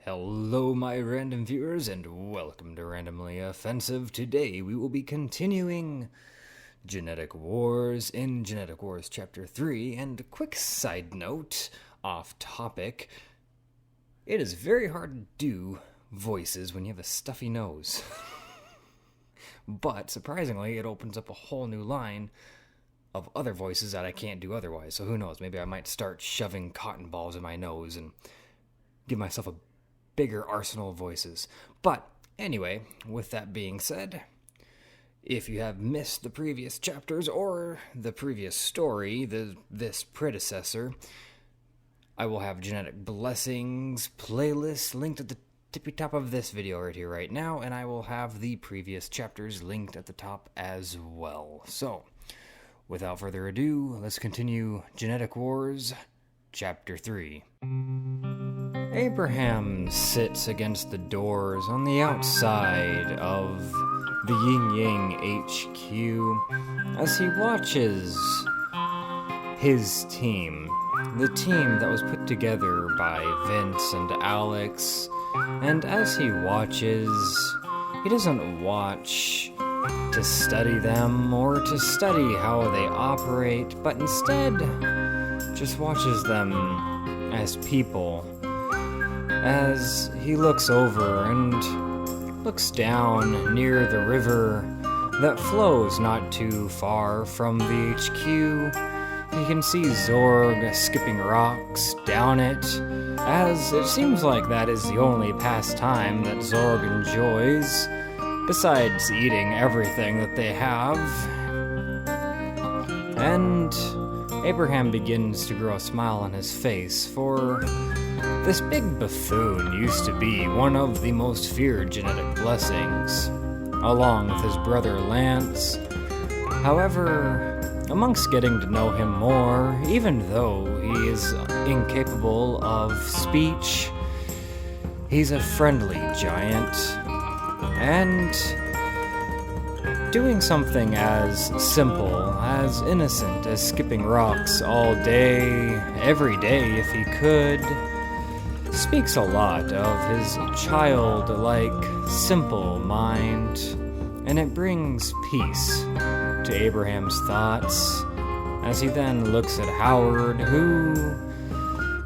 Hello, my random viewers, and welcome to Randomly Offensive. Today we will be continuing Genetic Wars in Genetic Wars Chapter 3. And a quick side note, off topic, it is very hard to do voices when you have a stuffy nose. But surprisingly, it opens up a whole new line of other voices that I can't do otherwise. So who knows, maybe I might start shoving cotton balls in my nose and give myself a bigger arsenal of voices. But anyway, with that being said, if you have missed the previous chapters or the previous story, this predecessor, I will have Genetic Blessings playlist linked at the tippy top of this video right here right now, and I will have the previous chapters linked at the top as well. So, without further ado, let's continue Genetic Wars Chapter 3. Abraham sits against the doors on the outside of the Yin Yang HQ as he watches his team, the team that was put together by Vince and Alex, and as he watches, he doesn't watch to study them or to study how they operate, but instead just watches them as people. As he looks over and looks down near the river that flows not too far from the HQ, he can see Zorg skipping rocks down it, as it seems like that is the only pastime that Zorg enjoys, besides eating everything that they have. And Abraham begins to grow a smile on his face, for this big buffoon used to be one of the most feared Genetic Blessings, along with his brother Lance. However, amongst getting to know him more, even though he is incapable of speech, he's a friendly giant, and doing something as simple, as innocent as skipping rocks all day, every day if he could, speaks a lot of his childlike, simple mind, and it brings peace to Abraham's thoughts as he then looks at Howard, who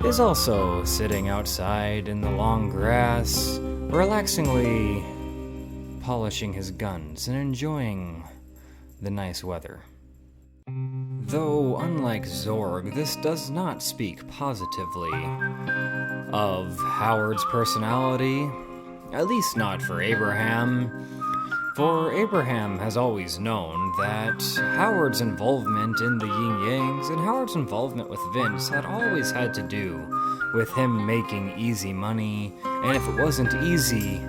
is also sitting outside in the long grass, relaxingly polishing his guns and enjoying the nice weather. Though, unlike Zorg, this does not speak positively of Howard's personality, at least not for Abraham, for Abraham has always known that Howard's involvement in the Yin Yangs and Howard's involvement with Vince had always had to do with him making easy money, and if it wasn't easy,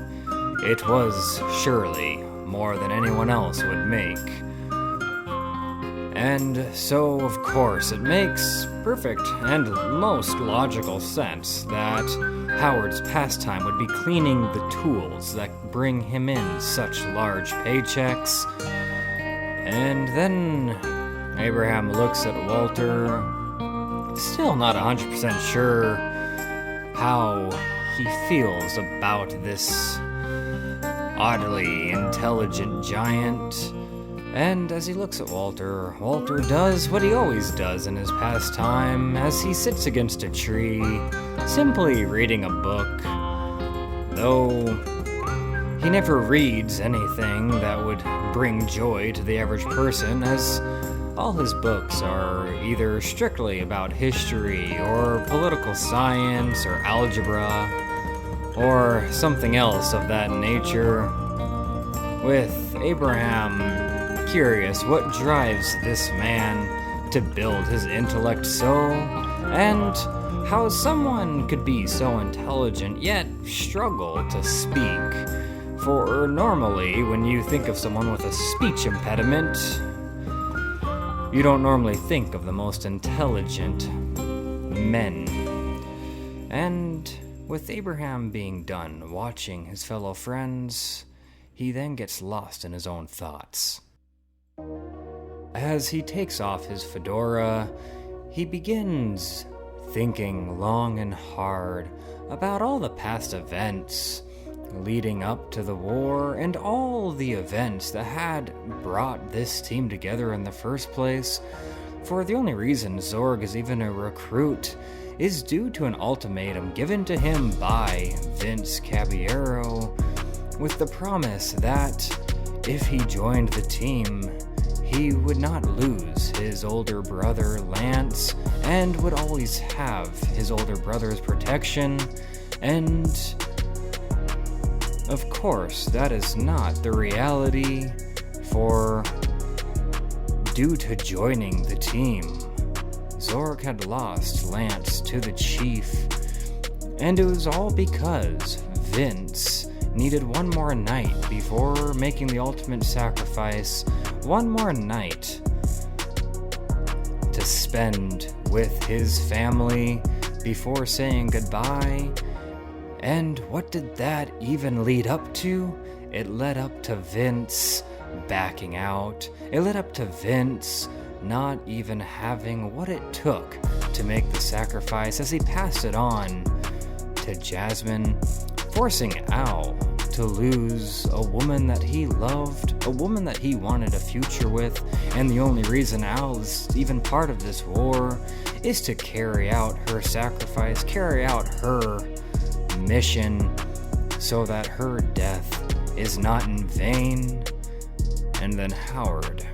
it was surely more than anyone else would make. And so, of course, it makes perfect and most logical sense that Howard's pastime would be cleaning the tools that bring him in such large paychecks. And then Abraham looks at Walter, still not 100% sure how he feels about this oddly intelligent giant. And as he looks at Walter, Walter does what he always does in his pastime, as he sits against a tree, simply reading a book. Though he never reads anything that would bring joy to the average person, as all his books are either strictly about history, or political science, or algebra, or something else of that nature. With Abraham curious what drives this man to build his intellect so, and how someone could be so intelligent yet struggle to speak. For normally, when you think of someone with a speech impediment, you don't normally think of the most intelligent men. And with Abraham being done watching his fellow friends, he then gets lost in his own thoughts. As he takes off his fedora, he begins thinking long and hard about all the past events leading up to the war and all the events that had brought this team together in the first place. For the only reason Zorg is even a recruit is due to an ultimatum given to him by Vince Caballero, with the promise that if he joined the team, he would not lose his older brother Lance and would always have his older brother's protection. And of course, that is not the reality, for due to joining the team, Zorg had lost Lance to the Chief, and it was all because Vince needed one more night before making the ultimate sacrifice, one more night to spend with his family before saying goodbye. And what did that even lead up to? It led up to Vince backing out. It led up to Vince not even having what it took to make the sacrifice, as he passed it on to Jasmine, forcing Al to lose a woman that he loved, a woman that he wanted a future with, and the only reason Al is even part of this war is to carry out her sacrifice, carry out her mission, so that her death is not in vain. And then Howard.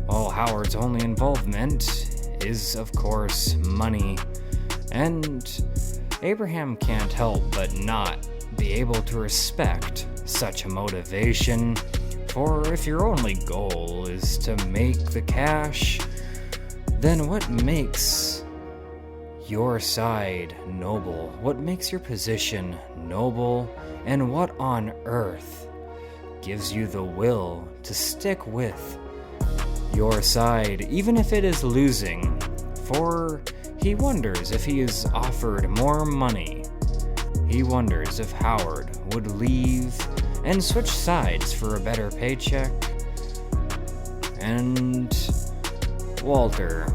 Well, Howard's only involvement is, of course, money, and Abraham can't help but not be able to respect such a motivation, for if your only goal is to make the cash, then what makes your side noble? What makes your position noble? And what on earth gives you the will to stick with your side, even if it is losing? For he wonders if he is offered more money. He wonders if Howard would leave and switch sides for a better paycheck. And Walter,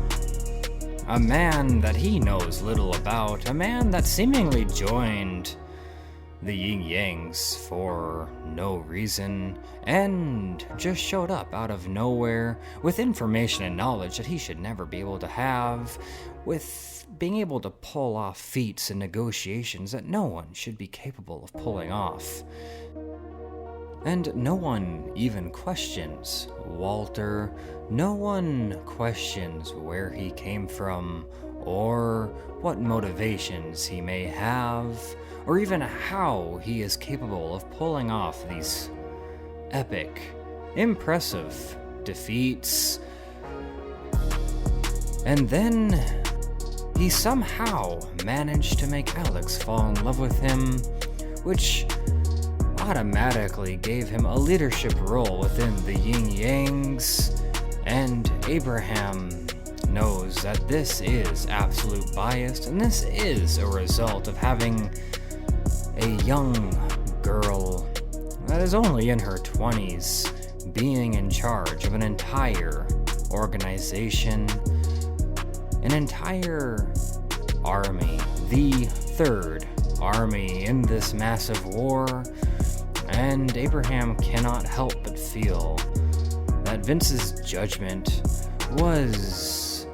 a man that he knows little about, a man that seemingly joined the Yin Yangs for no reason, and just showed up out of nowhere with information and knowledge that he should never be able to have, with being able to pull off feats and negotiations that no one should be capable of pulling off. And no one even questions Walter. No one questions where he came from, or what motivations he may have, or even how he is capable of pulling off these epic, impressive defeats. And then he somehow managed to make Alex fall in love with him, which automatically gave him a leadership role within the Yin Yangs. And Abraham knows that this is absolute bias, and this is a result of having a young girl that is only in her 20s being in charge of an entire organization, an entire army, the third army in this massive war. And Abraham cannot help but feel that Vince's judgment was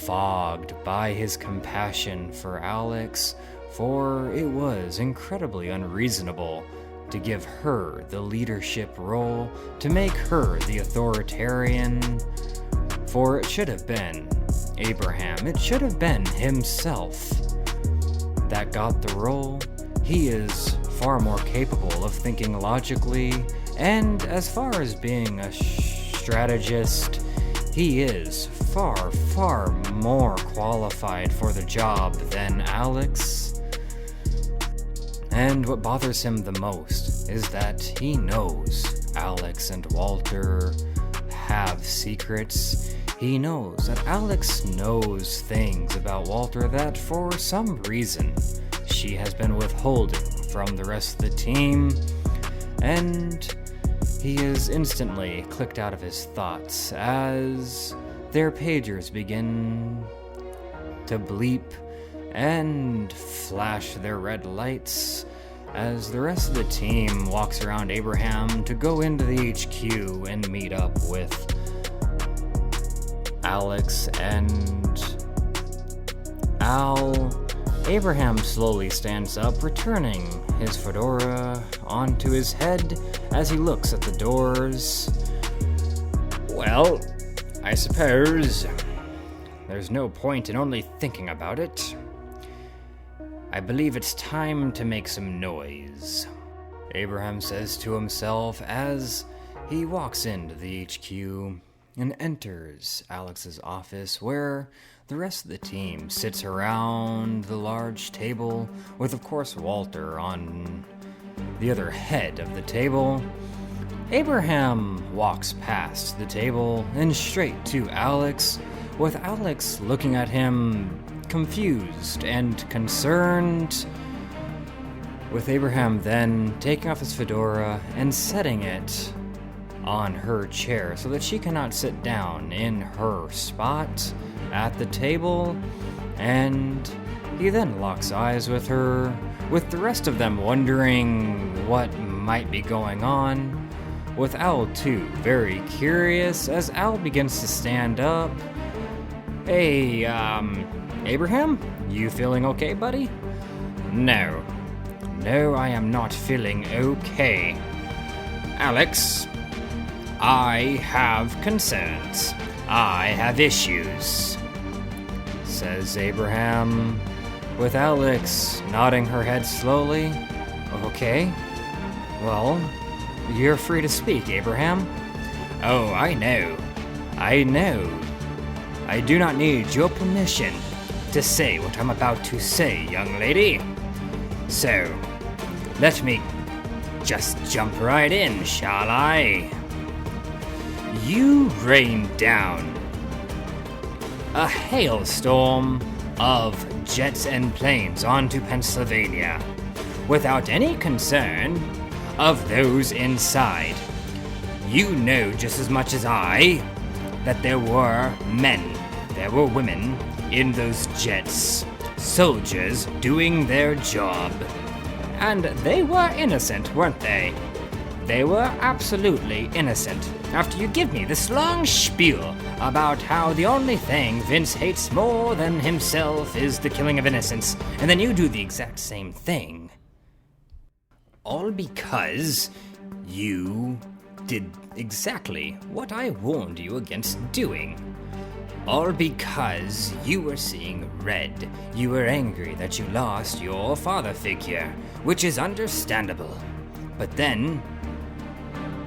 fogged by his compassion for Alex, for it was incredibly unreasonable to give her the leadership role, to make her the authoritarian, for it should have been Abraham, it should have been himself that got the role. He is far more capable of thinking logically, and as far as being a strategist, he is far, far more qualified for the job than Alex. And what bothers him the most is that he knows Alex and Walter have secrets. He knows that Alex knows things about Walter that for some reason she has been withholding from the rest of the team, and he is instantly clicked out of his thoughts as their pagers begin to bleep and flash their red lights as the rest of the team walks around Abraham to go into the HQ and meet up with Alex and Al. Abraham slowly stands up, returning his fedora onto his head as he looks at the doors. Well, I suppose there's no point in only thinking about it. I believe it's time to make some noise, Abraham says to himself as he walks into the HQ and enters Alex's office, where the rest of the team sits around the large table with, of course, Walter on the other head of the table. Abraham walks past the table and straight to Alex, with Alex looking at him confused and concerned, with Abraham then taking off his fedora and setting it on her chair so that she cannot sit down in her spot at the table, and he then locks eyes with her, with the rest of them wondering what might be going on, with Al too very curious as Al begins to stand up. Hey, Abraham, you feeling okay, buddy? No, I am not feeling okay. Alex, I have concerns. I have issues, says Abraham, with Alex nodding her head slowly. Okay, well, you're free to speak, Abraham. Oh, I know. I do not need your permission to say what I'm about to say, young lady. So, let me just jump right in, shall I? You rained down a hailstorm of jets and planes onto Pennsylvania without any concern of those inside. You know just as much as I that there were men, there were women in those jets, soldiers doing their job. And they were innocent, weren't they? They were absolutely innocent. After you give me this long spiel about how the only thing Vince hates more than himself is the killing of innocents, and then you do the exact same thing. All because you did exactly what I warned you against doing. All because you were seeing red. You were angry that you lost your father figure, which is understandable. But then,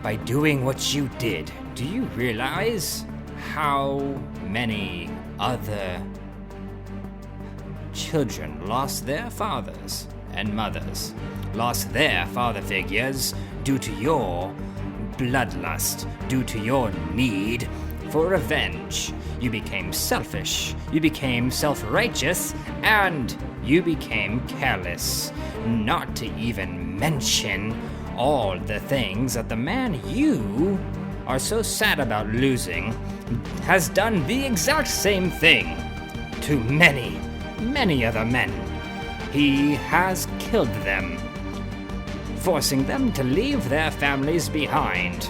by doing what you did, do you realize how many other children lost their fathers and mothers, lost their father figures due to your bloodlust, due to your need for revenge? You became selfish, you became self-righteous, and you became careless, not to even mention all the things that the man you are so sad about losing has done the exact same thing to many, many other men. He has killed them, forcing them to leave their families behind.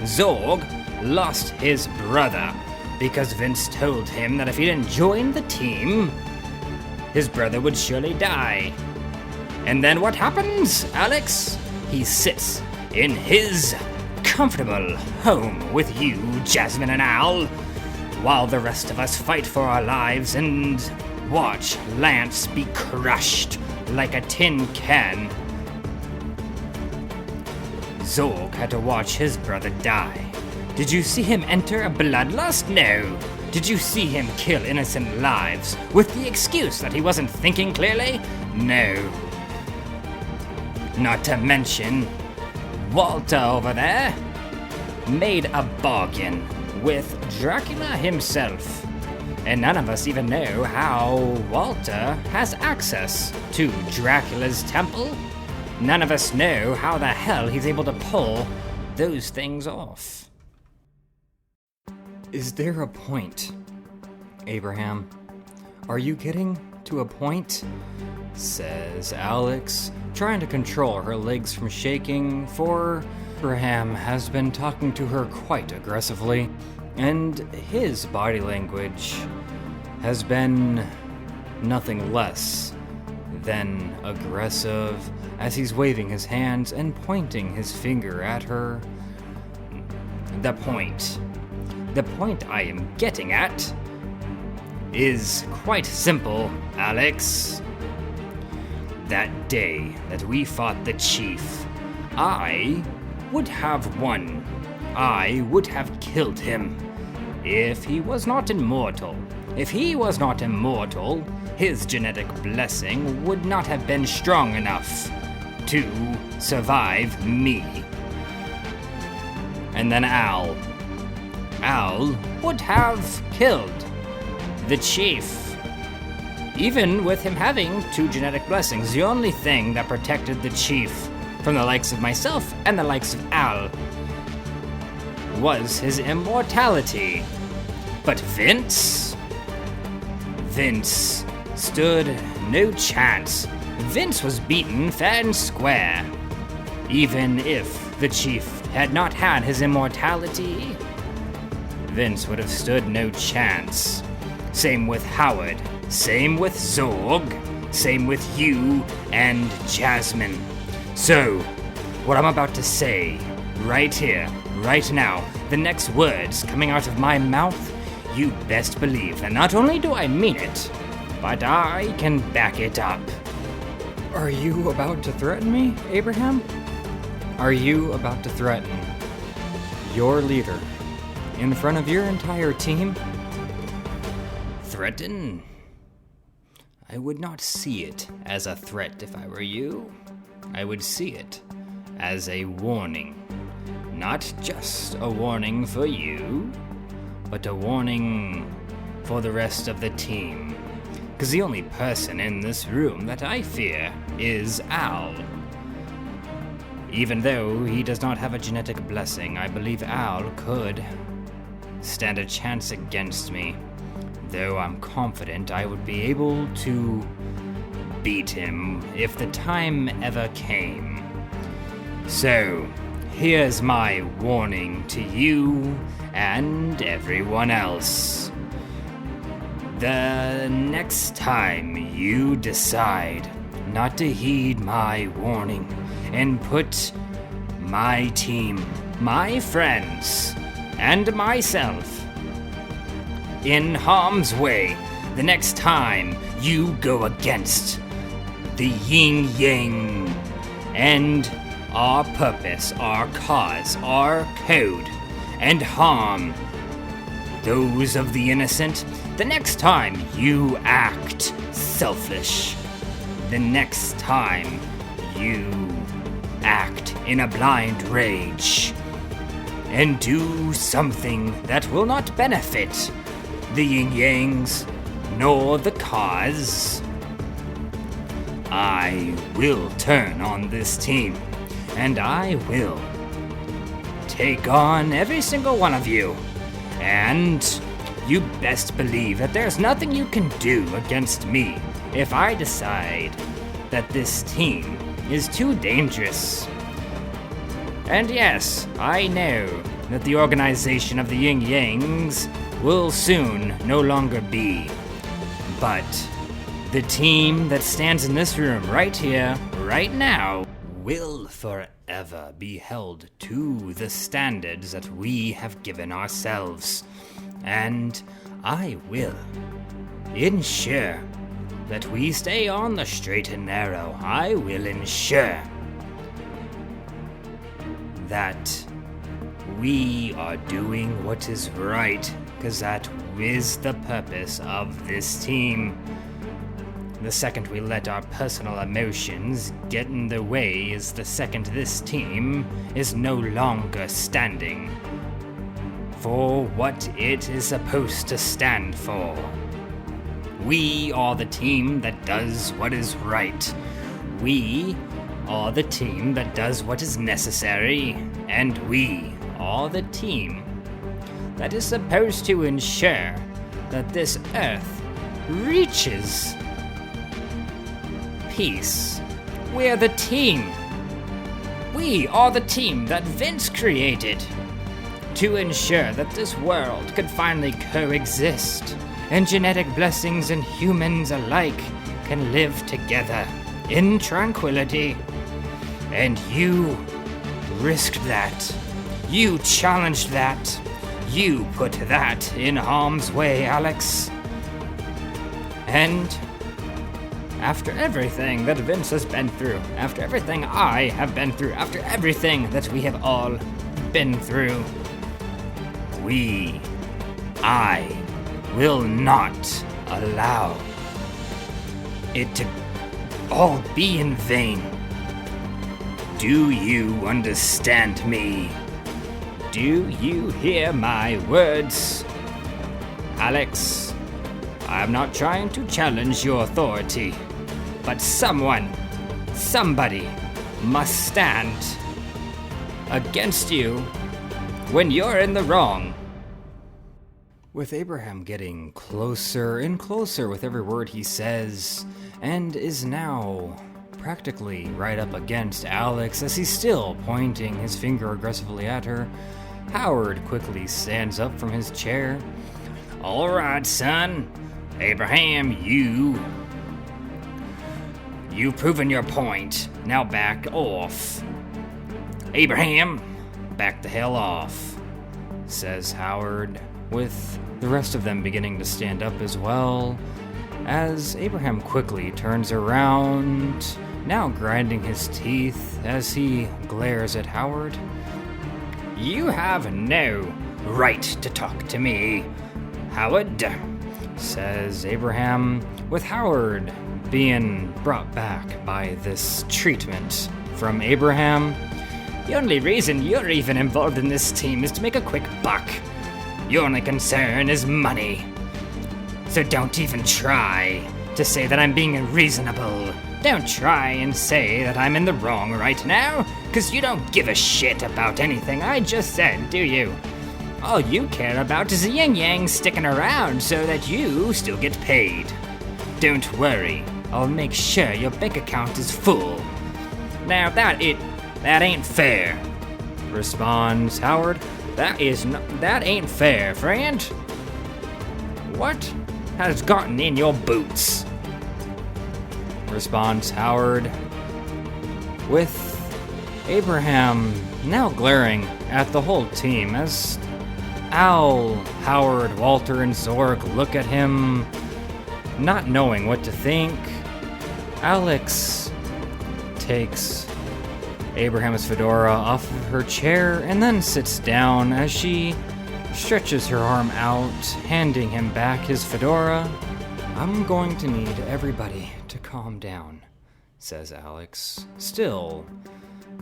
Zorg lost his brother because Vince told him that if he didn't join the team, his brother would surely die. And then what happens, Alex? He sits in his comfortable home with you, Jasmine and Al, while the rest of us fight for our lives and watch Lance be crushed like a tin can. Zorg had to watch his brother die. Did you see him enter a bloodlust? No. Did you see him kill innocent lives with the excuse that he wasn't thinking clearly? No. Not to mention, Walter over there made a bargain with Dracula himself. And none of us even know how Walter has access to Dracula's temple. None of us know how the hell he's able to pull those things off. Is there a point, Abraham? Are you getting to a point, says Alex, trying to control her legs from shaking, for Abraham has been talking to her quite aggressively, and his body language has been nothing less than aggressive as he's waving his hands and pointing his finger at her. The point I am getting at is quite simple, Alex. That day that we fought the chief, I would have won. I would have killed him if he was not immortal. If he was not immortal, his genetic blessing would not have been strong enough to survive me. And then Al would have killed the chief. Even with him having 2 genetic blessings, the only thing that protected the chief from the likes of myself and the likes of Al was his immortality. But Vince stood no chance. Vince was beaten fair and square. Even if the chief had not had his immortality, Vince would have stood no chance. Same with Howard, same with Zorg, same with you and Jasmine. So, what I'm about to say, right here, right now, the next words coming out of my mouth, you best believe that not only do I mean it, but I can back it up. Are you about to threaten me, Abraham? Are you about to threaten your leader in front of your entire team? Threaten? I would not see it as a threat if I were you. I would see it as a warning. Not just a warning for you, but a warning for the rest of the team. Because the only person in this room that I fear is Al. Even though he does not have a genetic blessing, I believe Al could stand a chance against me. Though I'm confident I would be able to beat him if the time ever came. So, here's my warning to you and everyone else. The next time you decide not to heed my warning and put my team, my friends, and myself in harm's way, the next time you go against the yin yang and our purpose, our cause, our code, and harm those of the innocent, the next time you act selfish, the next time you act in a blind rage and do something that will not benefit the yin-yangs nor the cause, I will turn on this team, and I will take on every single one of you. And you best believe that there's nothing you can do against me if I decide that this team is too dangerous. And yes, I know that the organization of the Yin Yangs will soon no longer be. But the team that stands in this room right here, right now, will forever be held to the standards that we have given ourselves. And I will ensure that we stay on the straight and narrow. I will ensure that we are doing what is right, because that is the purpose of this team. The second we let our personal emotions get in the way is the second this team is no longer standing for what it is supposed to stand for. We are the team that does what is right. We are the team that does what is necessary, and we are the team that is supposed to ensure that this Earth reaches peace. We're the team. We are the team that Vince created to ensure that this world could finally coexist and genetic blessings and humans alike can live together in tranquility. And you risked that. You challenged that. You put that in harm's way, Alex. And after everything that Vince has been through, after everything I have been through, after everything that we have all been through, I will not allow it to all be in vain. Do you understand me? Do you hear my words? Alex, I'm not trying to challenge your authority, but somebody must stand against you when you're in the wrong. With Abraham getting closer and closer with every word he says, and is now practically right up against Alex as he's still pointing his finger aggressively at her, Howard quickly stands up from his chair. All right, son. Abraham, you've proven your point. Now back off. Abraham, back the hell off, says Howard, with the rest of them beginning to stand up as well, as Abraham quickly turns around, now grinding his teeth as he glares at Howard. You have no right to talk to me, Howard, says Abraham, with Howard being brought back by this treatment from Abraham. The only reason you're even involved in this team is to make a quick buck. Your only concern is money. So don't even try to say that I'm being unreasonable. Don't try and say that I'm in the wrong right now, because you don't give a shit about anything I just said, do you? All you care about is the yin-yang sticking around so that you still get paid. Don't worry, I'll make sure your bank account is full. Now that ain't fair, responds Howard. That ain't fair, friend. What has gotten in your boots? Responds Howard, with Abraham now glaring at the whole team as Al, Howard, Walter, and Zork look at him, not knowing what to think. Alex takes Abraham's fedora off of her chair and then sits down as she stretches her arm out, handing him back his fedora. I'm going to need everybody to calm down, says Alex, still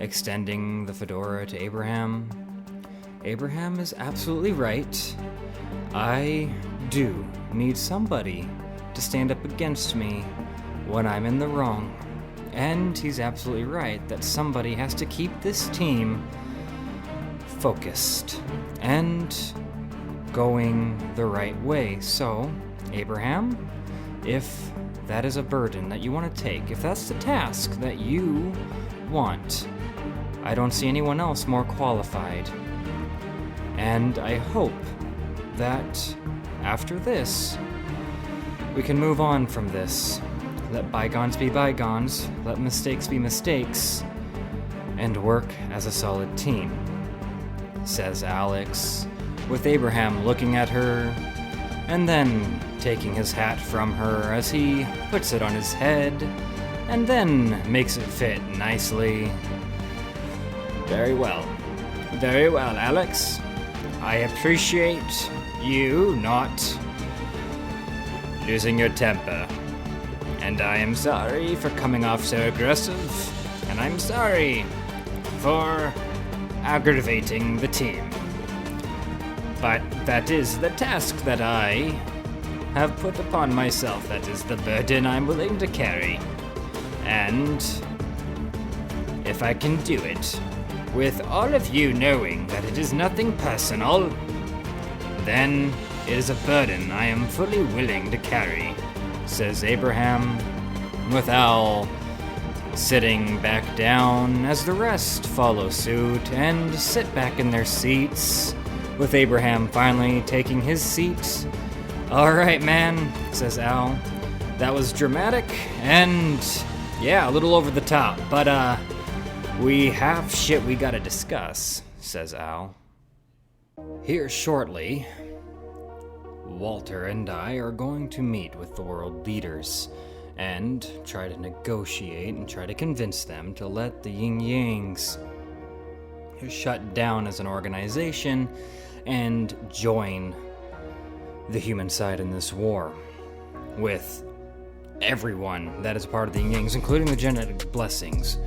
extending the fedora to Abraham. Abraham is absolutely right. I do need somebody to stand up against me when I'm in the wrong. And he's absolutely right that somebody has to keep this team focused and going the right way. So, Abraham, if that is a burden that you want to take, if that's the task that you want, I don't see anyone else more qualified. And I hope that after this, we can move on from this. Let bygones be bygones, let mistakes be mistakes, and work as a solid team, says Alex, with Abraham looking at her, and then taking his hat from her as he puts it on his head, and then makes it fit nicely. Very well, Alex. I appreciate you not losing your temper. And I am sorry for coming off so aggressive, and I'm sorry for aggravating the team. But that is the task that I have put upon myself. That is the burden I'm willing to carry. And if I can do it, with all of you knowing that it is nothing personal, then it is a burden I am fully willing to carry, says Abraham, with Al sitting back down as the rest follow suit and sit back in their seats, with Abraham finally taking his seat. "Alright, man," says Al. "That was dramatic and, yeah, a little over the top, but, we have shit we gotta discuss," says Al. "Here shortly, Walter and I are going to meet with the world leaders and try to negotiate and try to convince them to let the Yin Yangs shut down as an organization and join the human side in this war, with everyone that is a part of the Yin Yangs, including the genetic blessings,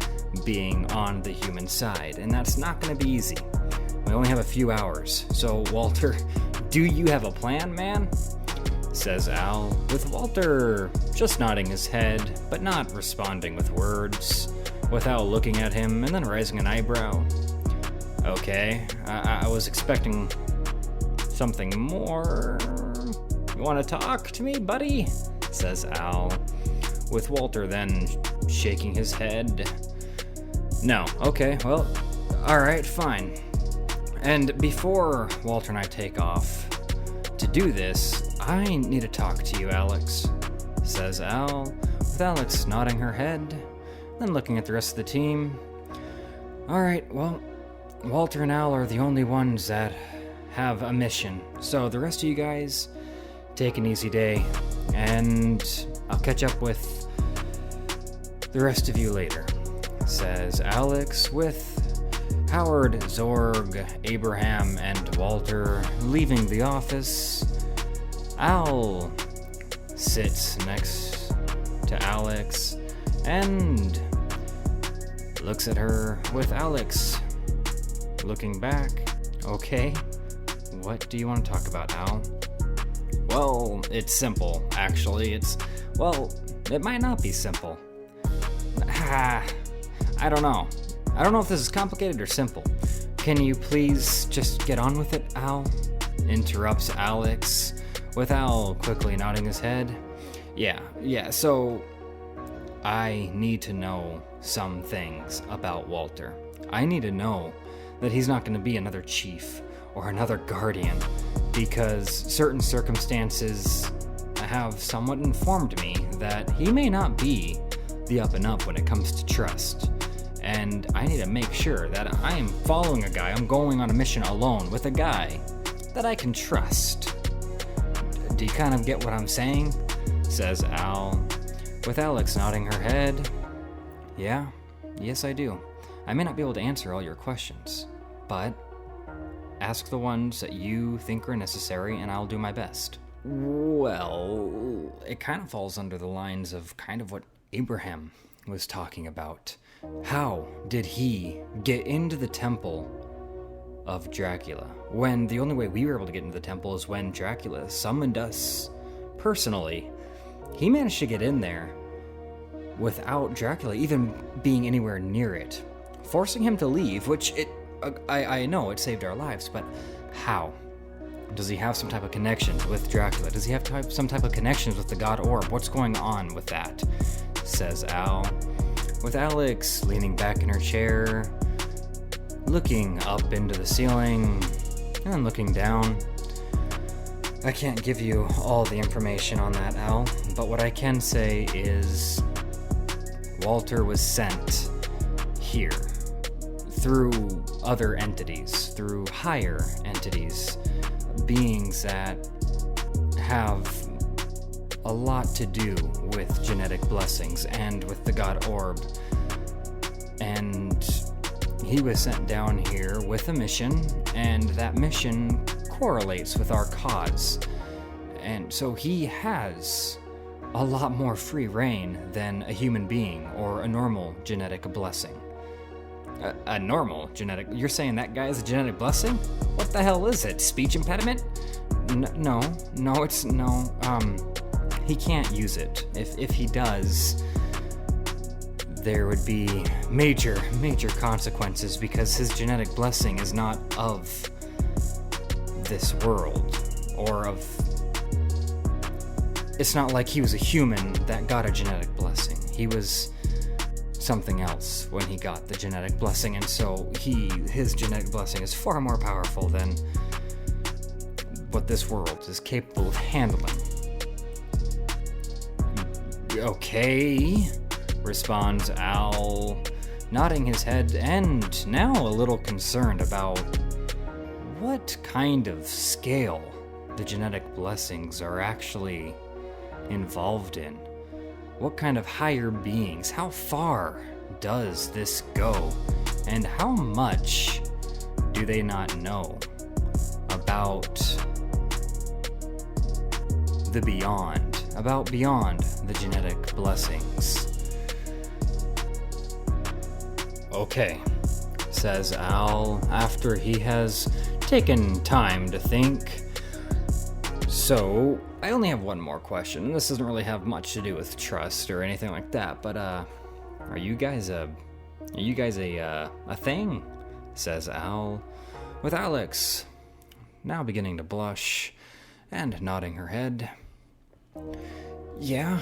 being on the human side. And that's not going to be easy. We only have a few hours. So, Walter, do you have a plan, man?" says Al, with Walter just nodding his head, but not responding with words, without looking at him and then raising an eyebrow. "Okay, I was expecting something more. You want to talk to me, buddy?" says Al, with Walter then shaking his head. "No, okay, well, alright, fine. And before Walter and I take off to do this, I need to talk to you, Alex," says Al, with Alex nodding her head, then looking at the rest of the team. "Alright, well, Walter and Al are the only ones that have a mission, so the rest of you guys, take an easy day, and I'll catch up with the rest of you later," says Alex, with Howard, Zorg, Abraham, and Walter leaving the office. Al sits next to Alex and looks at her, with Alex looking back. "Okay, what do you want to talk about, Al?" "Well, it's simple, actually. It might not be simple. I don't know. I don't know if this is complicated or simple. Can you please just get on with it, Al?" interrupts Alex, with Al quickly nodding his head. Yeah, so I need to know some things about Walter. I need to know that he's not going to be another chief or another guardian, because certain circumstances have somewhat informed me that he may not be the up and up when it comes to trust. And I need to make sure that I am following a guy, I'm going on a mission alone with a guy that I can trust. Do you kind of get what I'm saying? Says Al, with Alex nodding her head. Yes I do. I may not be able to answer all your questions, but ask the ones that you think are necessary and I'll do my best. Well, it kind of falls under the lines of kind of what Abraham was talking about. How did he get into the temple of Dracula when the only way we were able to get into the temple is when Dracula summoned us personally? He managed to get in there without Dracula even being anywhere near it, forcing him to leave, which I know it saved our lives, but how? Does he have some type of connections with Dracula? Does he have some type of connections with the God Orb? What's going on with that? Says Al, with Alex leaning back in her chair, looking up into the ceiling, and then looking down. I can't give you all the information on that, Al, but what I can say is Walter was sent here through other entities, through higher entities, beings that have a lot to do with genetic blessings and with the God Orb. And he was sent down here with a mission, and that mission correlates with our cause. And so he has a lot more free reign than a human being or a normal genetic blessing. A normal genetic... You're saying that guy is a genetic blessing? What the hell is it? Speech impediment? No, it's... he can't use it. If he does, there would be major consequences, because his genetic blessing is not of this world, or of... It's not like he was a human that got a genetic blessing. He was something else when he got the genetic blessing, and so his genetic blessing is far more powerful than what this world is capable of handling. Okay, responds Al, nodding his head and now a little concerned about what kind of scale the genetic blessings are actually involved in. What kind of higher beings? How far does this go? And how much do they not know about the beyond? About beyond the genetic blessings. Okay, says Al after he has taken time to think. So, I only have one more question. This doesn't really have much to do with trust or anything like that, but are you guys a thing? Says Al, with Alex now beginning to blush and nodding her head. Yeah,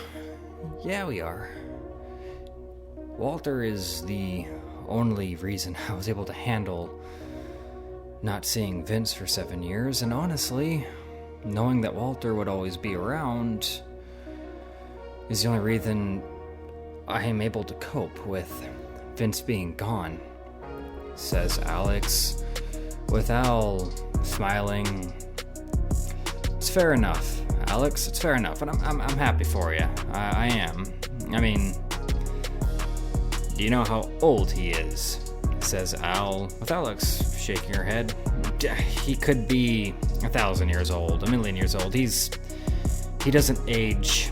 we are. Walter is the only reason I was able to handle not seeing Vince for 7 years, and honestly, knowing that Walter would always be around is the only reason I am able to cope with Vince being gone, says Alex, with Al smiling. It's fair enough, Alex, it's fair enough, and I'm happy for you. I am. I mean, do you know how old he is? Says Al, with Alex shaking her head. He could be 1,000 years old, 1,000,000 years old. He doesn't age,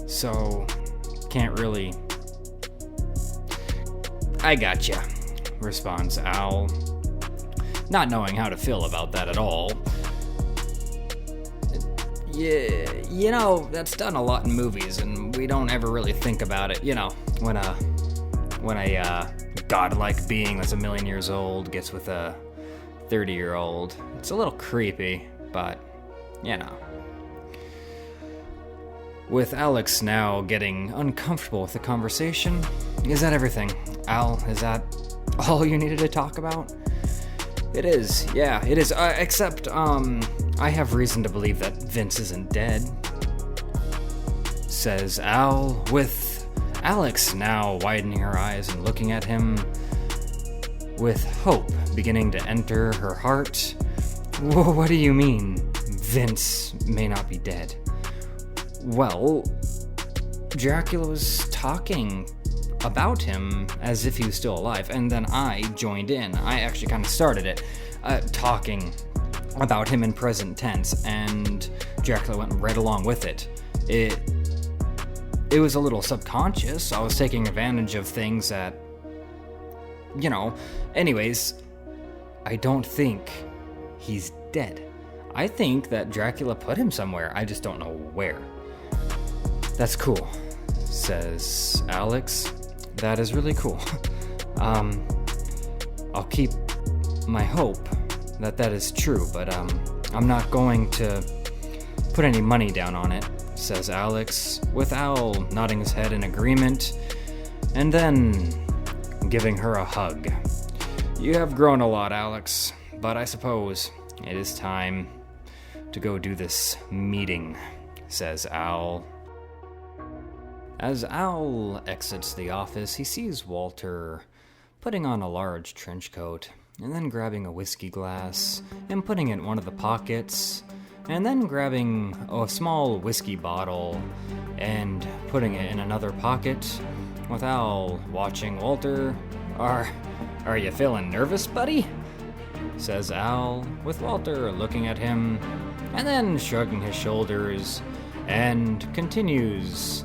so can't really. I gotcha, responds Al, not knowing how to feel about that at all. Yeah, you know, that's done a lot in movies, and we don't ever really think about it. You know, when a godlike being that's 1,000,000 years old gets with a 30-year-old. It's a little creepy, but, you know. With Alex now getting uncomfortable with the conversation, is that everything? Al, is that all you needed to talk about? It is, yeah, it is. Except, I have reason to believe that Vince isn't dead, says Al, with Alex now widening her eyes and looking at him with hope beginning to enter her heart. What do you mean, Vince may not be dead? Well, Dracula was talking about him as if he was still alive, and then I joined in. I actually kind of started it, talking about him in present tense, and Dracula went right along with it. It was a little subconscious. I was taking advantage of things that, you know. Anyways, I don't think he's dead. I think that Dracula put him somewhere. I just don't know where. That's cool, says Alex. That is really cool. I'll keep my hope that is true, but I'm not going to put any money down on it, says Alex, with Al nodding his head in agreement, and then giving her a hug. You have grown a lot, Alex, but I suppose it is time to go do this meeting, says Al. As Al exits the office, he sees Walter putting on a large trench coat, and then grabbing a whiskey glass and putting it in one of the pockets, and then grabbing a small whiskey bottle and putting it in another pocket, with Al watching Walter. Are you feeling nervous, buddy? Says Al, with Walter looking at him, and then shrugging his shoulders, and continues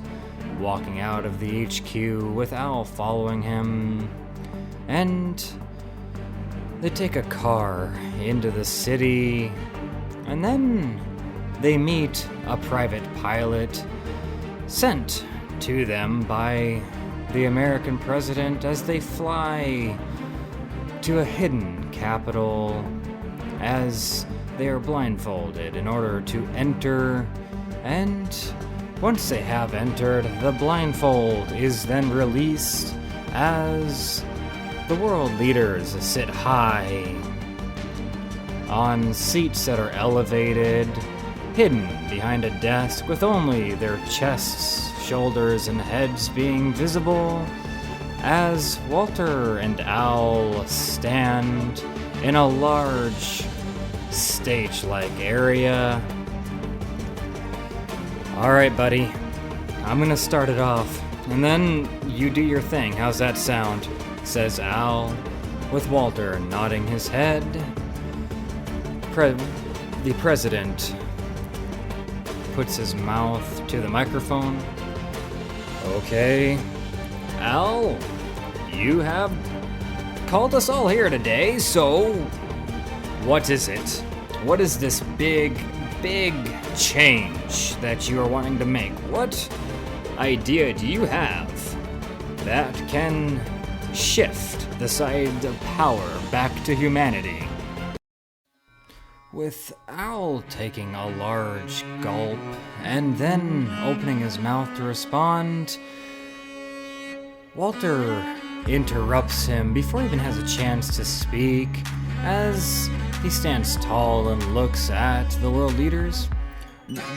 walking out of the HQ with Al following him, and they take a car into the city, and then they meet a private pilot sent to them by the American president as they fly to a hidden capital, as they are blindfolded in order to enter and Once they have entered, the blindfold is then released as the world leaders sit high on seats that are elevated, hidden behind a desk with only their chests, shoulders, and heads being visible, as Walter and Al stand in a large stage-like area. Alright, buddy, I'm gonna start it off, and then you do your thing. How's that sound? Says Al, with Walter nodding his head. The president puts his mouth to the microphone. Okay, Al, you have called us all here today, so what is it? What is this big change that you are wanting to make? What idea do you have that can shift the side of power back to humanity? With Al taking a large gulp and then opening his mouth to respond, Walter interrupts him before he even has a chance to speak, as he stands tall and looks at the world leaders.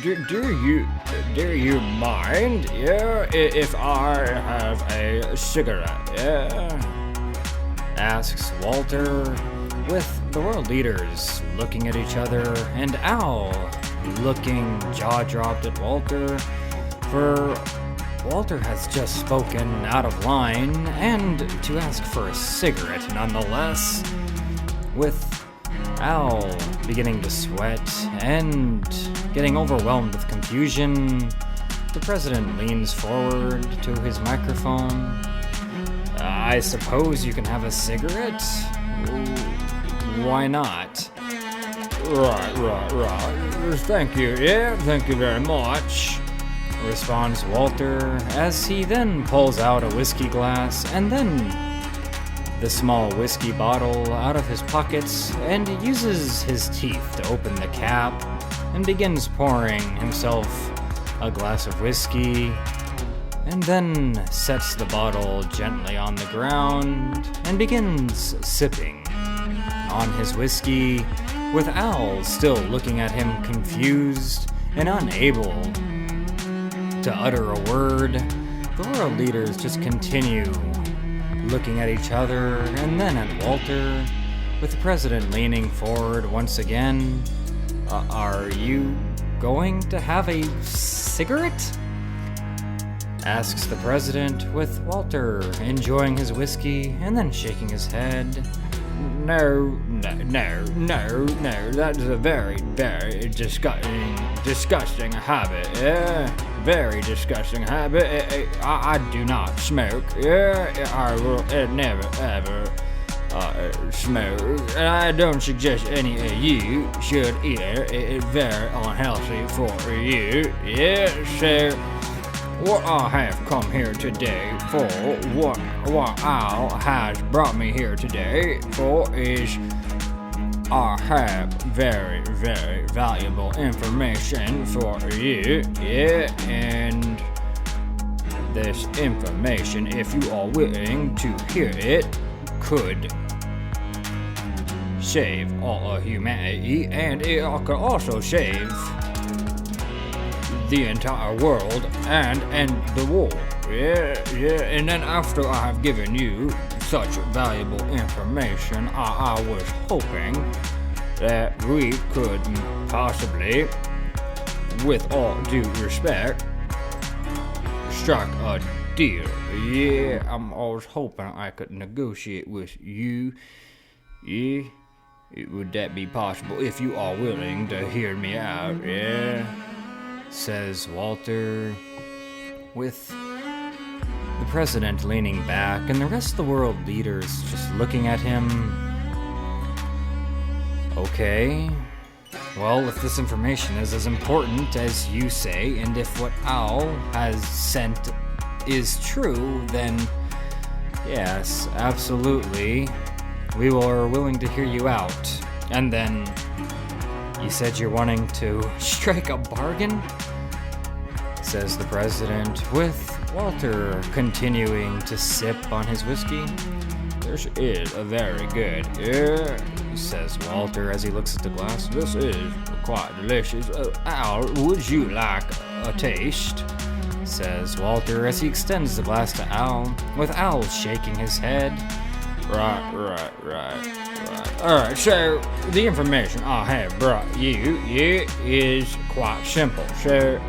Do you mind, if I have a cigarette, asks Walter, with the world leaders looking at each other and Al looking jaw-dropped at Walter, for Walter has just spoken out of line, and to ask for a cigarette nonetheless, with Al beginning to sweat and getting overwhelmed with confusion. The president leans forward to his microphone. I suppose you can have a cigarette? Why not? Right. Thank you. Yeah, thank you very much, responds Walter, as he then pulls out a whiskey glass and then the small whiskey bottle out of his pockets and uses his teeth to open the cap and begins pouring himself a glass of whiskey, and then sets the bottle gently on the ground and begins sipping on his whiskey, with Al still looking at him confused and unable to utter a word. The world leaders just continue looking at each other and then at Walter, with the president leaning forward once again. Are you going to have a cigarette? Asks the president, with Walter enjoying his whiskey and then shaking his head. No, that is a very disgusting habit, very disgusting habit. I do not smoke, I will never ever smoke, and I don't suggest any of you should either. It's very unhealthy for you, so what I have come here today for, what Al has brought me here today for, is I have very valuable information for you, and this information, if you are willing to hear it, could save all of humanity, and it could also save the entire world and end the war. And then after I have given you such valuable information, I was hoping that we could possibly, with all due respect, strike a deal. I was hoping I could negotiate with you. Would that be possible if you are willing to hear me out? Says Walter, with the president leaning back and the rest of the world leaders just looking at him. Okay, well, if this information is as important as you say, and if what Al has sent is true, then yes, absolutely, we are willing to hear you out. And then you said you're wanting to strike a bargain? says the president, with Walter continuing to sip on his whiskey. This is a very good, says Walter as he looks at the glass. This is quite delicious. Al, would you like a taste? Says Walter as he extends the glass to Al, with Al shaking his head. Right. Alright, so the information I have brought you is quite simple. So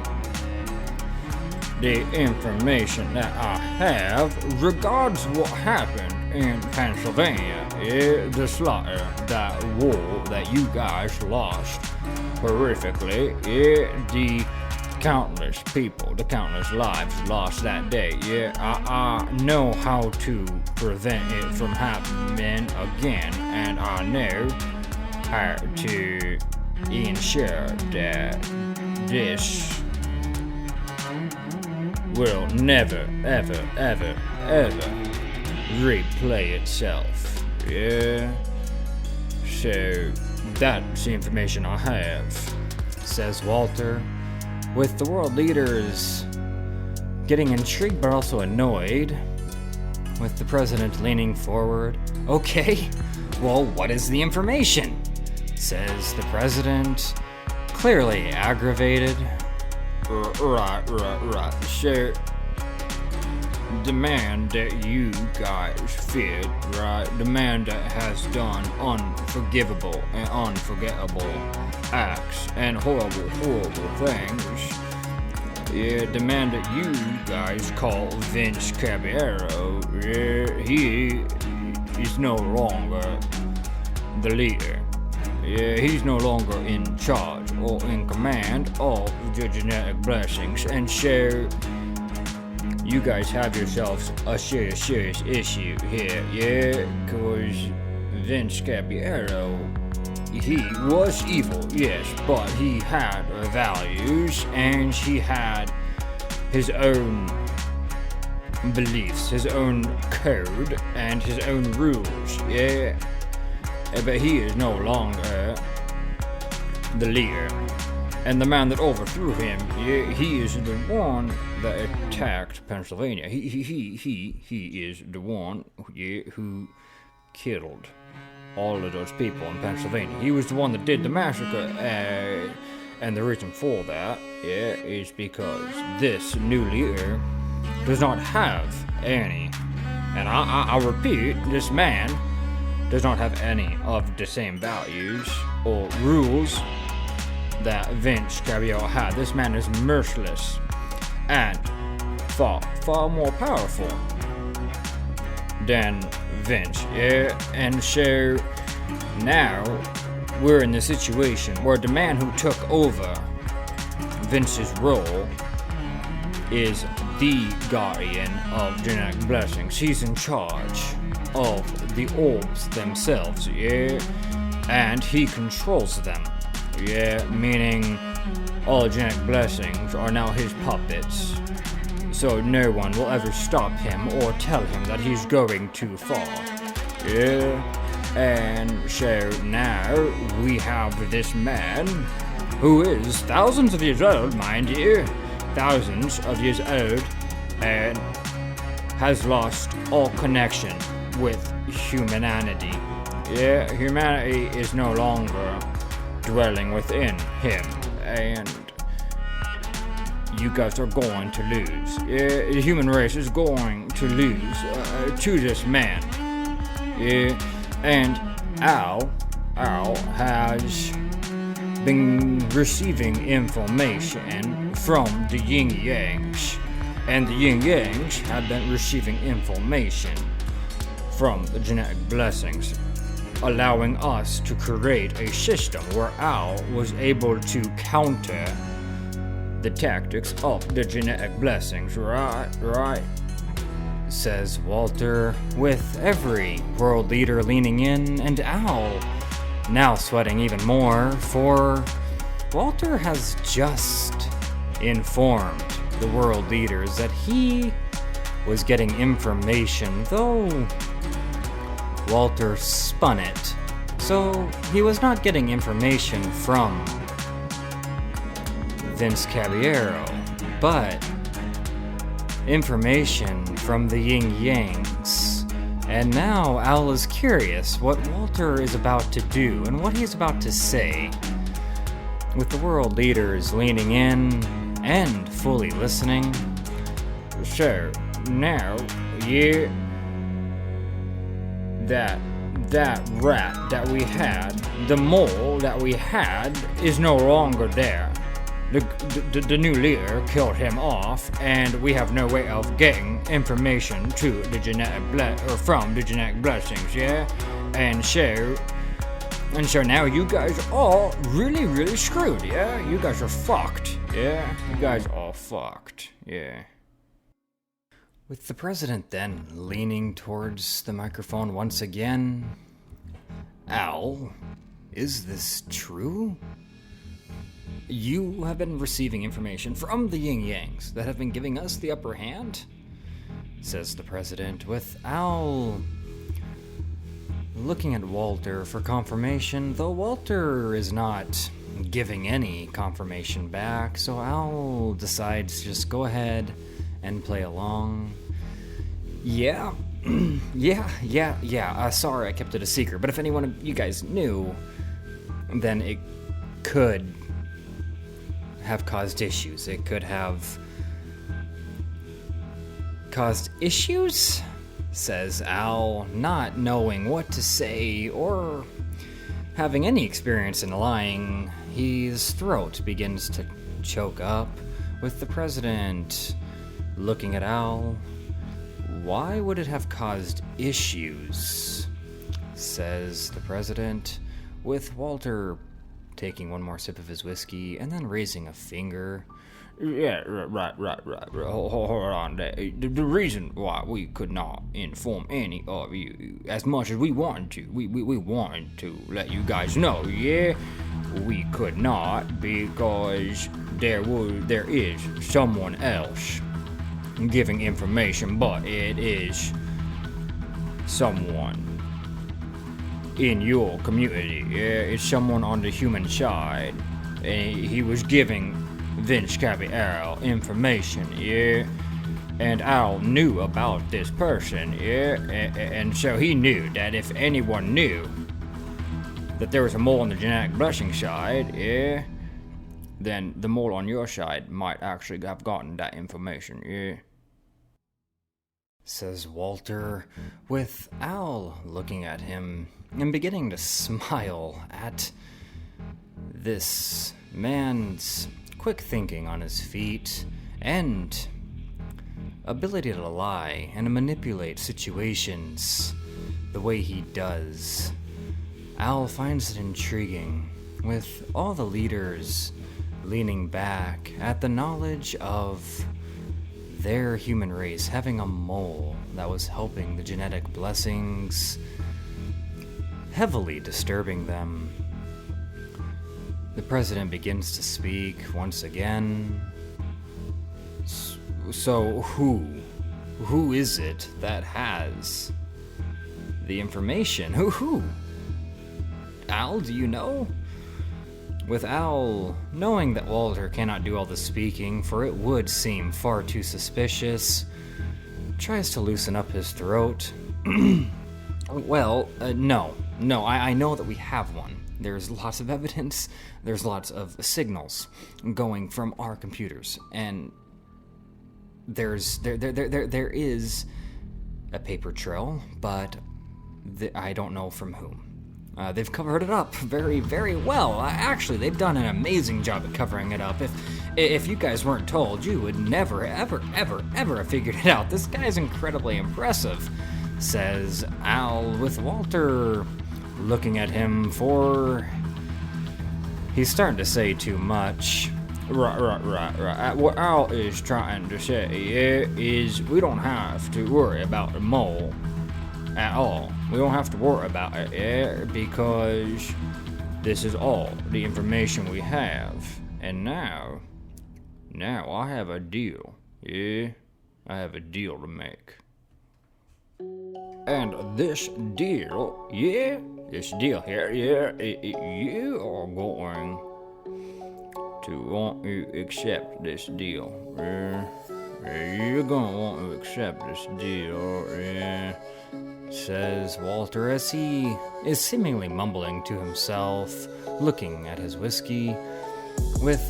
the information that I have regards what happened in Pennsylvania, the slaughter, that war that you guys lost horrifically, the countless people, the countless lives lost that day. I know how to prevent it from happening again, and I know how to ensure that this will never, ever replay itself. So that's the information I have, says Walter, with the world leaders getting intrigued but also annoyed, with the president leaning forward. Okay, well, what is the information? Says the president, clearly aggravated. Right. So, the man that you guys feared, right? The man that has done unforgivable and unforgettable acts and horrible things. The man that you guys call Vince Caballero, he is no longer the leader. He's no longer in charge or in command of the genetic blessings, and so you guys have yourselves a serious issue here, because Vince Caballero, he was evil, yes, but he had values, and he had his own beliefs, his own code, and his own rules, but he is no longer the leader. And the man that overthrew him, he is the one that attacked Pennsylvania. He is the one who killed all of those people in Pennsylvania. He was the one that did the massacre, and the reason for that, is because this new leader does not have any, and I repeat, this man does not have any of the same values or rules that Vince Caballero had. This man is merciless and far more powerful than Vince. And so now we're in the situation where the man who took over Vince's role is the guardian of genetic blessings. He's in charge of the orbs themselves, and he controls them. Meaning all genetic blessings are now his puppets. So no one will ever stop him or tell him that he's going too far. And so now we have this man who is thousands of years old, mind you, thousands of years old, and has lost all connection with humanity. Humanity is no longer dwelling within him, and you guys are going to lose. The human race is going to lose to this man. And Al has been receiving information from the Yin Yangs, and the Yin Yangs have been receiving information from the genetic blessings, allowing us to create a system where Al was able to counter the tactics of the genetic blessings, right? Says Walter, with every world leader leaning in, and Al now sweating even more, for Walter has just informed the world leaders that he was getting information, though Walter spun it. So he was not getting information from Vince Caballero. but information from the Yin Yangs. And now Al is curious what Walter is about to do and what he's about to say. With the world leaders leaning in and fully listening. So, now, yeah, that rat that we had, the mole that we had, is no longer there. The new leader killed him off, and we have no way of getting information to the from the genetic blessings, yeah? And so now you guys are all really, really screwed, yeah? You guys are fucked, yeah? You guys are fucked, yeah. With the president then leaning towards the microphone once again, Al, is this true? You have been receiving information from the Yin Yangs that have been giving us the upper hand, says the president, with Al looking at Walter for confirmation, though Walter is not giving any confirmation back, so Al decides to just go ahead and play along. Yeah, sorry I kept it a secret, but if any one of you guys knew, then it could have caused issues. It could have caused issues, says Al, not knowing what to say or having any experience in lying. His throat begins to choke up, with the president looking at Al. Why would it have caused issues? Says the president, with Walter taking one more sip of his whiskey and then raising a finger. Yeah, right. Hold on. The reason why we could not inform any of you as much as we wanted to, we wanted to let you guys know, yeah? We could not because there is someone else giving information, but it is someone in your community. Yeah, it's someone on the human side. And he was giving Vince Caballero information, yeah? And Al knew about this person, yeah? And so he knew that if anyone knew that there was a mole on the genetic blessing side, yeah? Then the mole on your side might actually have gotten that information, yeah? Says Walter, with Al looking at him and beginning to smile at this man's quick thinking on his feet and ability to lie and to manipulate situations the way he does. Al finds it intriguing, with all the leaders leaning back at the knowledge of their human race having a mole that was helping the genetic blessings, heavily disturbing them. The president begins to speak once again. So who is it that has the information? Who? Al, do you know? With Al knowing that Walter cannot do all the speaking, for it would seem far too suspicious, tries to loosen up his throat. Well, no, I know that we have one. There's lots of evidence, there's lots of signals going from our computers, and there is a paper trail, but I don't know from whom. They've covered it up very, very well. Actually, they've done an amazing job at covering it up. If you guys weren't told, you would never, ever have figured it out. This guy's incredibly impressive, says Al, with Walter looking at him for... He's starting to say too much. Right. What Al is trying to say is we don't have to worry about the mole at all. We don't have to worry about it, because this is all the information we have. And now I have a deal. Yeah, I have a deal to make. And this deal here, you are going to want to accept this deal. You're gonna want to accept this deal, says Walter as he is seemingly mumbling to himself, looking at his whiskey, with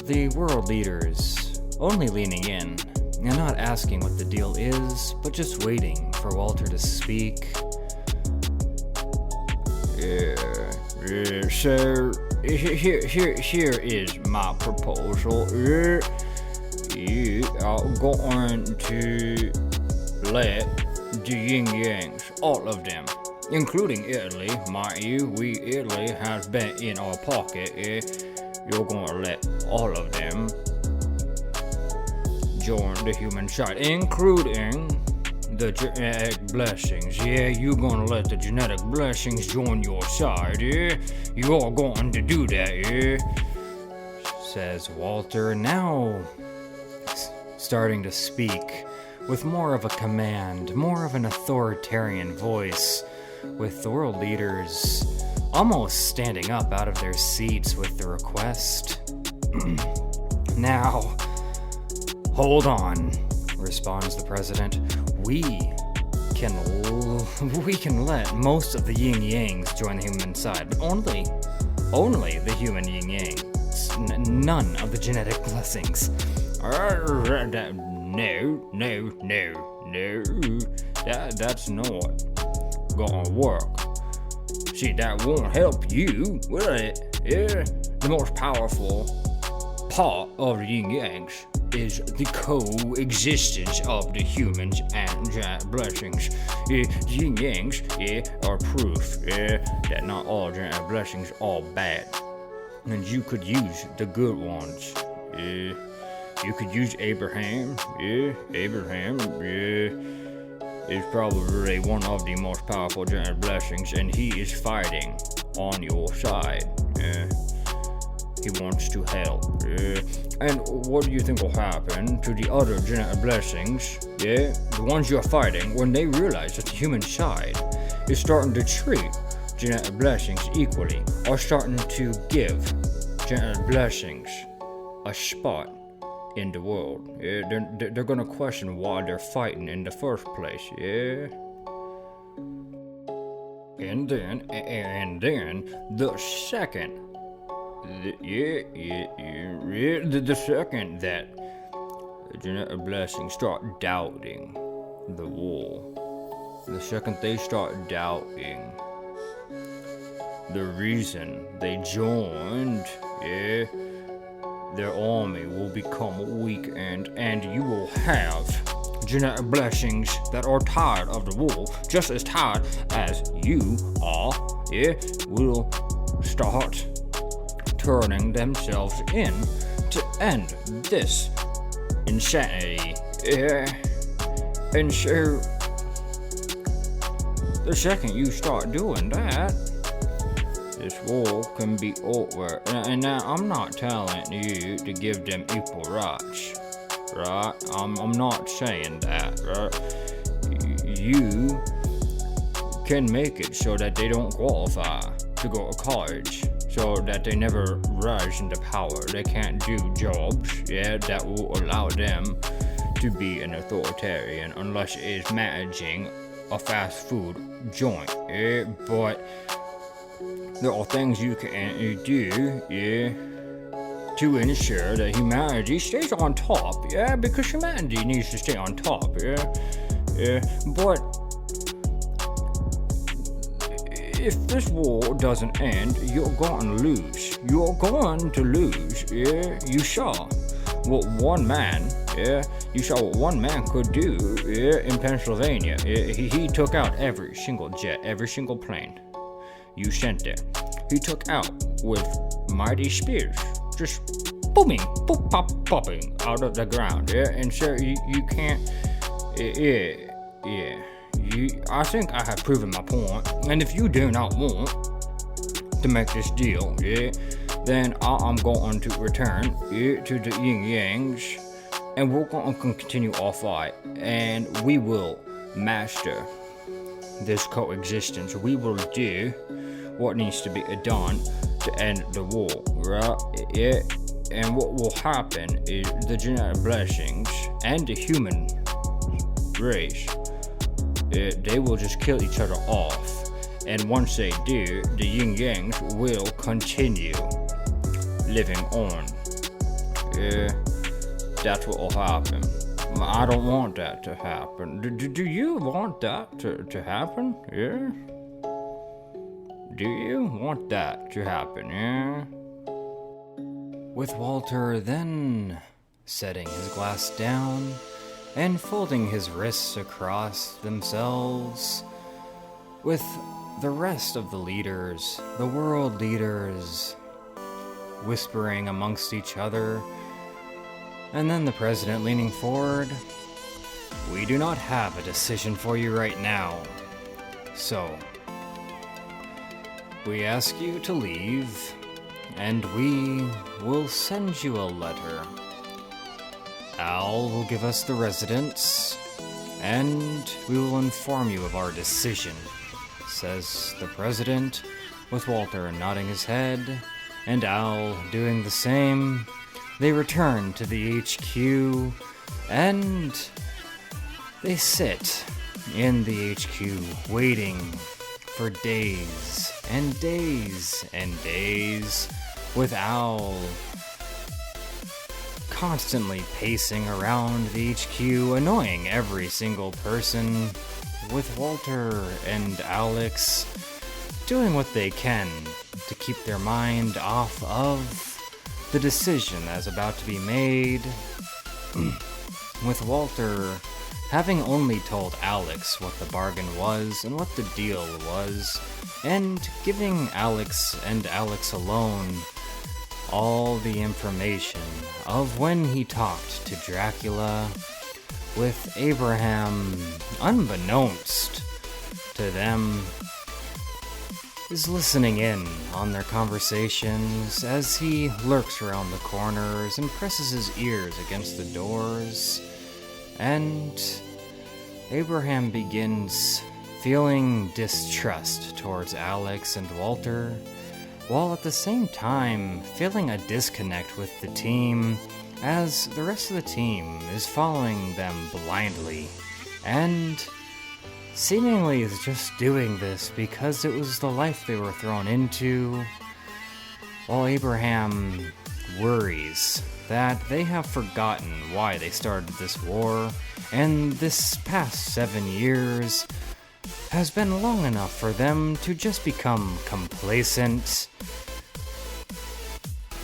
the world leaders only leaning in and not asking what the deal is, but just waiting for Walter to speak. So here is my proposal. You are going to let the yin yangs, all of them, including Italy, mind you, Italy has been in our pocket. You're gonna let all of them join the human side, including the genetic blessings. You're gonna let the genetic blessings join your side. You're going to do that. Says Walter, now starting to speak with more of a command, more of an authoritarian voice, with the world leaders almost standing up out of their seats with the request. Now, hold on, responds the president. We can let most of the yin yangs join the human side, but only the human yin yangs, none of the genetic blessings. No, that's not gonna work. See, that won't help you, will it? The most powerful part of the yin yangs is the coexistence of the humans and giant blessings. Yin yangs, are proof that not all giant blessings are bad, and you could use the good ones. You could use Abraham. Abraham is probably one of the most powerful giant blessings, and he is fighting on your side. He wants to help. And what do you think will happen to the other genetic blessings? The ones you're fighting, when they realize that the human side is starting to treat genetic blessings equally, are starting to give genetic blessings a spot in the world. They're gonna question why they're fighting in the first place. And then the second. The second that the genetic blessings start doubting the wall, the second they start doubting the reason they joined, their army will become weakened, and you will have genetic blessings that are tired of the wall, just as tired as you are, will start turning themselves in to end this insanity. And so the second you start doing that, this war can be over. And now I'm not telling you to give them equal rights, right? I'm not saying that, right? You can make it so that they don't qualify to go to college, so that they never rise into power. They can't do jobs, that will allow them to be an authoritarian, unless it is managing a fast food joint. But there are things you can do, to ensure that humanity stays on top, because humanity needs to stay on top, but if this war doesn't end, you're going to lose. You're going to lose. You saw what one man, could do, in Pennsylvania. He took out every single jet, every single plane you sent there. He took out with mighty spears, just booming, boop, pop, popping out of the ground. And so you can't, I think I have proven my point, and if you do not want to make this deal, then I'm going to return to the yin yangs, and we're going to continue our fight, and we will master this coexistence. We will do what needs to be done to end the war, right? Yeah. And what will happen is the genetic blessings and the human race, they will just kill each other off. And once they do, the yin yangs will continue living on. Yeah, that's what will happen. I don't want that to happen. Do you want that to happen? Yeah? Do you want that to happen? Yeah? With Walter then setting his glass down and folding his wrists across themselves, with the rest of the leaders, the world leaders, whispering amongst each other, and then the president leaning forward, "We do not have a decision for you right now, so we ask you to leave, and we will send you a letter. Al will give us the residence, and we will inform you of our decision," says the president, with Walter nodding his head, and Al doing the same. They return to the HQ, and they sit in the HQ waiting for days and days and days, with Al constantly pacing around the HQ, annoying every single person, with Walter and Alex doing what they can to keep their mind off of the decision that's about to be made, with Walter having only told Alex what the bargain was and what the deal was, and giving Alex and Alex alone all the information of when he talked to Dracula, with Abraham, unbeknownst to them, is listening in on their conversations as he lurks around the corners and presses his ears against the doors, and Abraham begins feeling distrust towards Alex and Walter, while at the same time feeling a disconnect with the team, as the rest of the team is following them blindly, and seemingly is just doing this because it was the life they were thrown into, while Abraham worries that they have forgotten why they started this war, and this past 7 years has been long enough for them to just become complacent.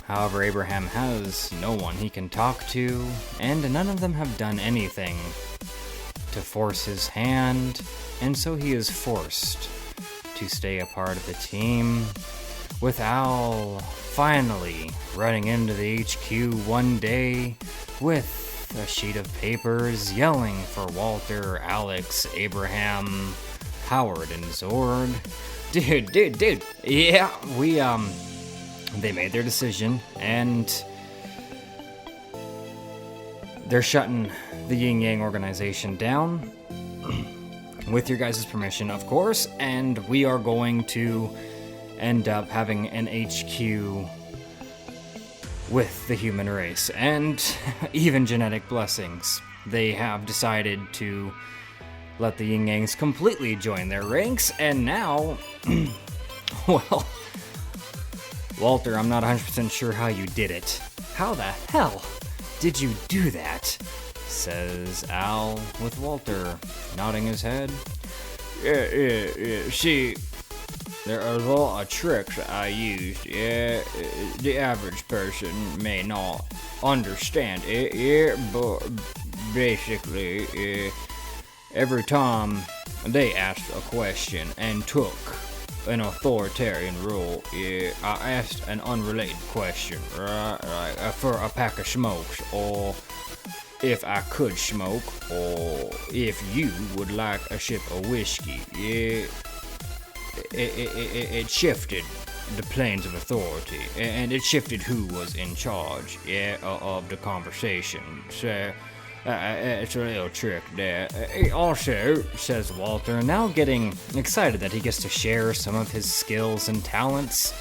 However, Abraham has no one he can talk to, and none of them have done anything to force his hand, and so he is forced to stay a part of the team, with Al finally running into the HQ one day with a sheet of papers yelling for Walter, Alex, Abraham, Howard, and Zord. Dude, yeah, they made their decision, and they're shutting the Yin Yang organization down, with your guys' permission, of course, and we are going to end up having an HQ with the human race, and even genetic blessings. They have decided to let the Yin Yangs completely join their ranks, and now, well, Walter, I'm not 100% sure how you did it. How the hell did you do that? Says Al, with Walter nodding his head. Yeah. See, there are a lot of tricks that I used. Yeah, the average person may not understand it. Yeah, but basically, every time they asked a question and took an authoritarian role, I asked an unrelated question, right? Like for a pack of smokes, or if I could smoke, or if you would like a sip of whiskey. Yeah, it shifted the planes of authority, and it shifted who was in charge, of the conversation. So it's a little trick there. Also, says Walter, now getting excited that he gets to share some of his skills and talents,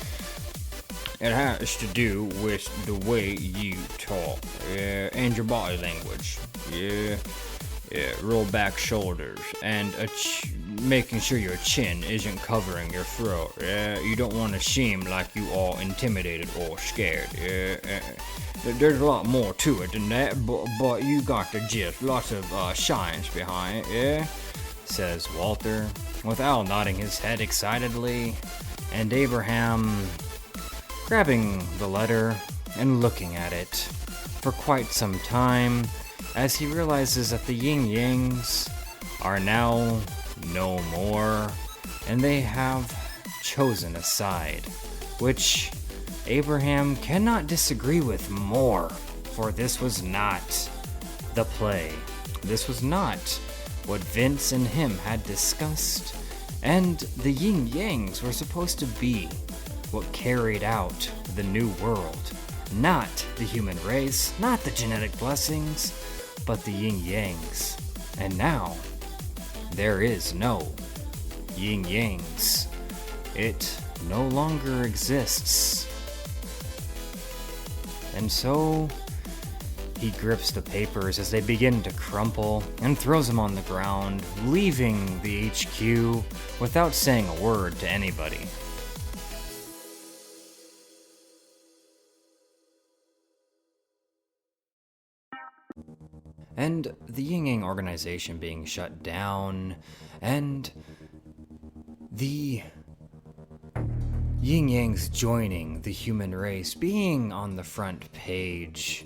It has to do with the way you talk, and your body language. Yeah, roll back shoulders, and making sure your chin isn't covering your throat. You don't want to seem like you are intimidated or scared. There's a lot more to it than that, but you got the gist. Lots of science behind it, yeah? Says Walter, with Al nodding his head excitedly, and Abraham grabbing the letter and looking at it for quite some time as he realizes that the Yin Yangs are now no more, and they have chosen a side, which Abraham cannot disagree with more, for this was not the play. This was not what Vince and him had discussed, and the Yin Yangs were supposed to be what carried out the new world. Not the human race, not the genetic blessings, but the Yin Yangs. And now, there is no Yin Yangs. It no longer exists. And so, he grips the papers as they begin to crumple and throws them on the ground, leaving the HQ without saying a word to anybody. And the Yin Yang organization being shut down, and the Yin Yangs joining the human race being on the front page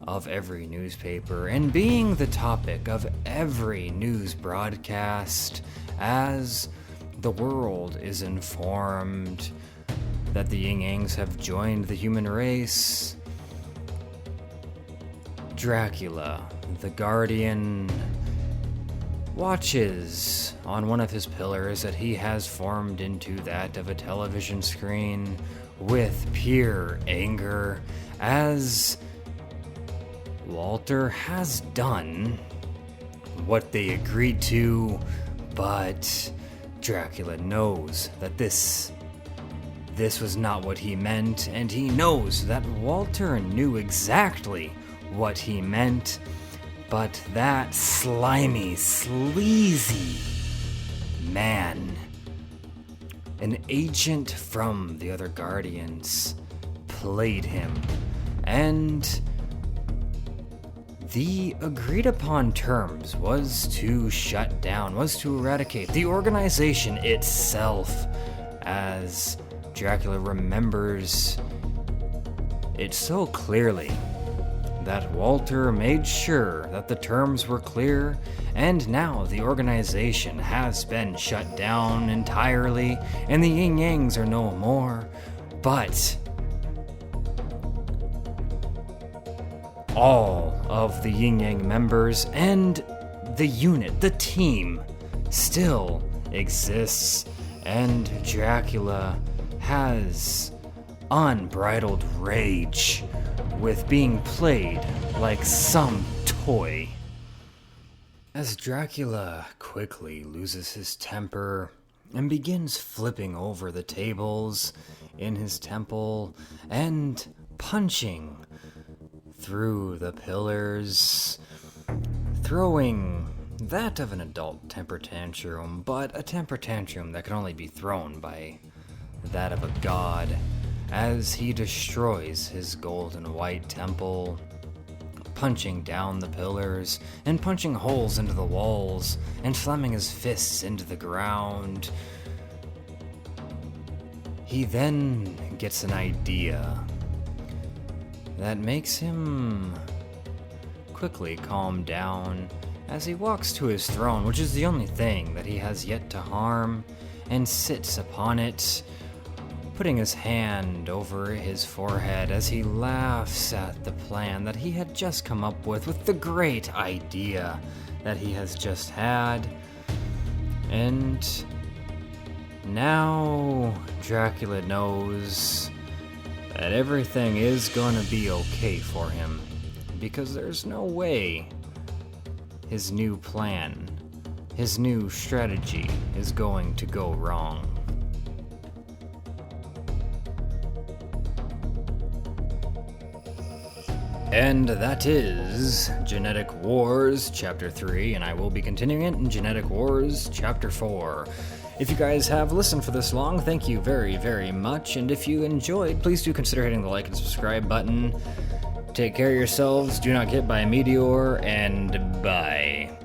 of every newspaper and being the topic of every news broadcast as the world is informed that the Yin Yangs have joined the human race. Dracula, the Guardian, watches on one of his pillars that he has formed into that of a television screen with pure anger as Walter has done what they agreed to, but Dracula knows that this was not what he meant, and he knows that Walter knew exactly what he meant, but that slimy, sleazy man, an agent from the other Guardians, played him, and the agreed upon terms was to shut down, was to eradicate the organization itself, as Dracula remembers it so clearly that Walter made sure that the terms were clear, and now the organization has been shut down entirely, and the Yin Yangs are no more, but all of the Yin Yang members and the unit, the team, still exists, and Dracula has unbridled rage with being played like some toy. As Dracula quickly loses his temper and begins flipping over the tables in his temple and punching through the pillars, throwing that of an adult temper tantrum, but a temper tantrum that can only be thrown by that of a god, as he destroys his gold and white temple, punching down the pillars and punching holes into the walls and slamming his fists into the ground. He then gets an idea that makes him quickly calm down as he walks to his throne, which is the only thing that he has yet to harm, and sits upon it, putting his hand over his forehead as he laughs at the plan that he had just come up with the great idea that he has just had. And now Dracula knows that everything is gonna be okay for him, because there's no way his new plan, his new strategy is going to go wrong. And that is Genetic Wars Chapter 3, and I will be continuing it in Genetic Wars Chapter 4. If you guys have listened for this long, thank you very, very much, and if you enjoyed, please do consider hitting the like and subscribe button. Take care of yourselves, do not get by a meteor, and bye.